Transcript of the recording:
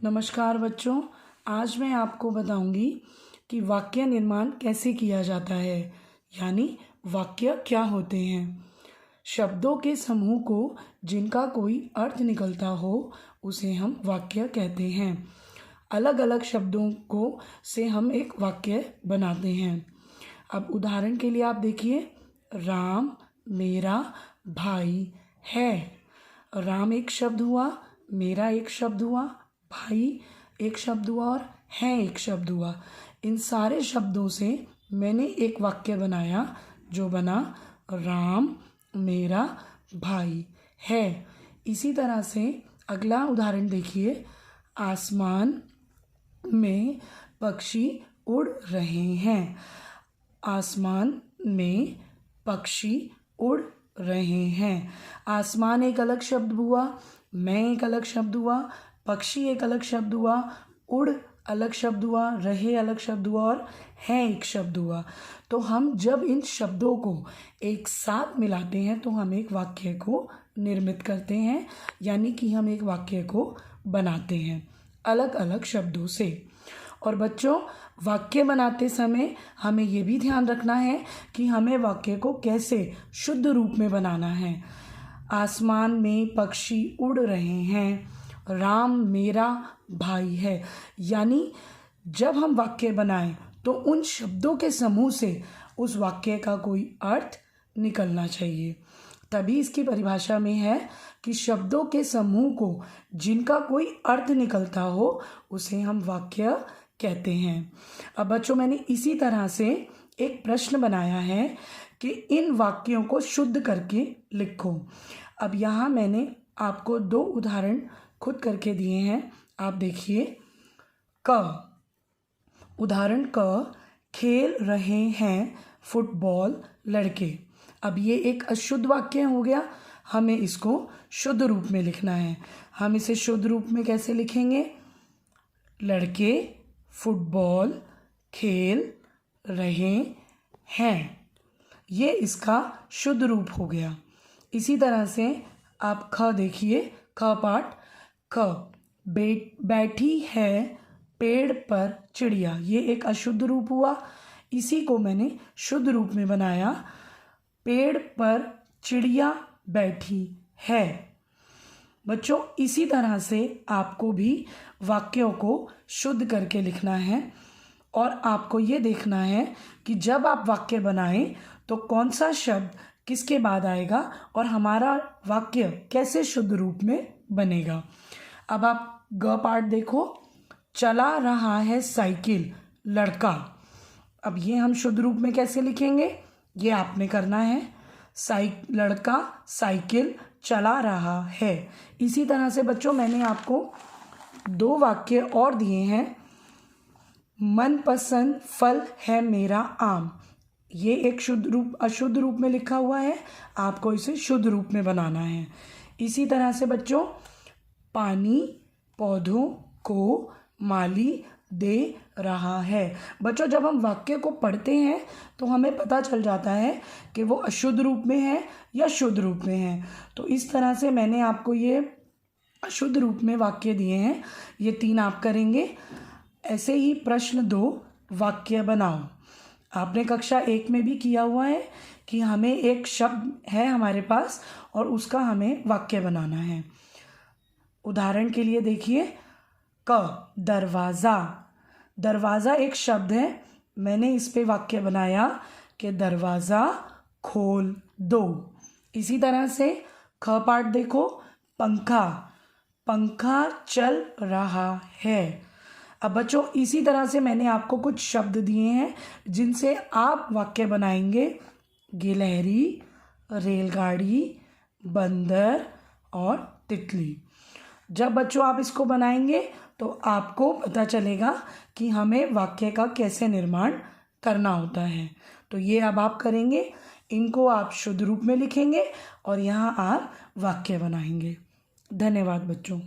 नमस्कार बच्चों, आज मैं आपको बताऊंगी कि वाक्य निर्माण कैसे किया जाता है, यानी वाक्य क्या होते हैं। शब्दों के समूह को जिनका कोई अर्थ निकलता हो उसे हम वाक्य कहते हैं। अलग अलग शब्दों को से हम एक वाक्य बनाते हैं। अब उदाहरण के लिए आप देखिए, राम मेरा भाई है। राम एक शब्द हुआ, मेरा एक शब्द हुआ, भाई एक शब्द हुआ और है एक शब्द हुआ। इन सारे शब्दों से मैंने एक वाक्य बनाया जो बना राम मेरा भाई है। इसी तरह से अगला उदाहरण देखिए, आसमान में पक्षी उड़ रहे हैं। आसमान में पक्षी उड़ रहे हैं। आसमान एक अलग शब्द हुआ, मैं एक अलग शब्द हुआ, पक्षी एक अलग शब्द हुआ, उड़ अलग शब्द हुआ, रहे अलग शब्द हुआ और है एक शब्द हुआ। तो हम जब इन शब्दों को एक साथ मिलाते हैं तो हम एक वाक्य को निर्मित करते हैं, यानी कि हम एक वाक्य को बनाते हैं अलग अलग शब्दों से। और बच्चों, वाक्य बनाते समय हमें ये भी ध्यान रखना है कि हमें वाक्य को कैसे शुद्ध रूप में बनाना है। आसमान में पक्षी उड़ रहे हैं, राम मेरा भाई है, यानी जब हम वाक्य बनाएं तो उन शब्दों के समूह से उस वाक्य का कोई अर्थ निकलना चाहिए। तभी इसकी परिभाषा में है कि शब्दों के समूह को जिनका कोई अर्थ निकलता हो उसे हम वाक्य कहते हैं। अब बच्चों, मैंने इसी तरह से एक प्रश्न बनाया है कि इन वाक्यों को शुद्ध करके लिखो। अब यहाँ मैंने आपको 2 उदाहरण खुद करके दिए हैं, आप देखिए। उदाहरण क, खेल रहे हैं फुटबॉल लड़के। अब ये एक अशुद्ध वाक्य हो गया, हमें इसको शुद्ध रूप में लिखना है। हम इसे शुद्ध रूप में कैसे लिखेंगे? लड़के फुटबॉल खेल रहे हैं, ये इसका शुद्ध रूप हो गया। इसी तरह से आप ख देखिए, ख पाठ, ख बैठी है पेड़ पर चिड़िया, ये एक अशुद्ध रूप हुआ। इसी को मैंने शुद्ध रूप में बनाया, पेड़ पर चिड़िया बैठी है। बच्चों, इसी तरह से आपको भी वाक्यों को शुद्ध करके लिखना है और आपको ये देखना है कि जब आप वाक्य बनाएं तो कौन सा शब्द किसके बाद आएगा और हमारा वाक्य कैसे शुद्ध रूप में बनेगा। अब आप ग पार्ट देखो, चला रहा है साइकिल लड़का। अब ये हम शुद्ध रूप में कैसे लिखेंगे, ये आपने करना है। लड़का साइकिल चला रहा है। इसी तरह से बच्चों, मैंने आपको 2 वाक्य और दिए हैं। मनपसंद फल है मेरा आम, ये एक शुद्ध रूप अशुद्ध रूप में लिखा हुआ है, आपको इसे शुद्ध रूप में बनाना है। इसी तरह से बच्चों, पानी पौधों को माली दे रहा है। बच्चों, जब हम वाक्य को पढ़ते हैं तो हमें पता चल जाता है कि वो अशुद्ध रूप में है या शुद्ध रूप में है। तो इस तरह से मैंने आपको ये अशुद्ध रूप में वाक्य दिए हैं, ये 3 आप करेंगे। ऐसे ही प्रश्न 2, वाक्य बनाओ। आपने कक्षा 1 में भी किया हुआ है कि हमें एक शब्द है हमारे पास और उसका हमें वाक्य बनाना है। उदाहरण के लिए देखिए, क दरवाज़ा। दरवाज़ा एक शब्द है, मैंने इस पे वाक्य बनाया कि दरवाज़ा खोल दो। इसी तरह से ख पार्ट देखो, पंखा, पंखा चल रहा है। अब बच्चों, इसी तरह से मैंने आपको कुछ शब्द दिए हैं जिनसे आप वाक्य बनाएंगे। गिलहरी, रेलगाड़ी, बंदर और तितली। जब बच्चों आप इसको बनाएंगे तो आपको पता चलेगा कि हमें वाक्य का कैसे निर्माण करना होता है। तो ये अब आप करेंगे, इनको आप शुद्ध रूप में लिखेंगे और यहाँ आप वाक्य बनाएंगे। धन्यवाद बच्चों।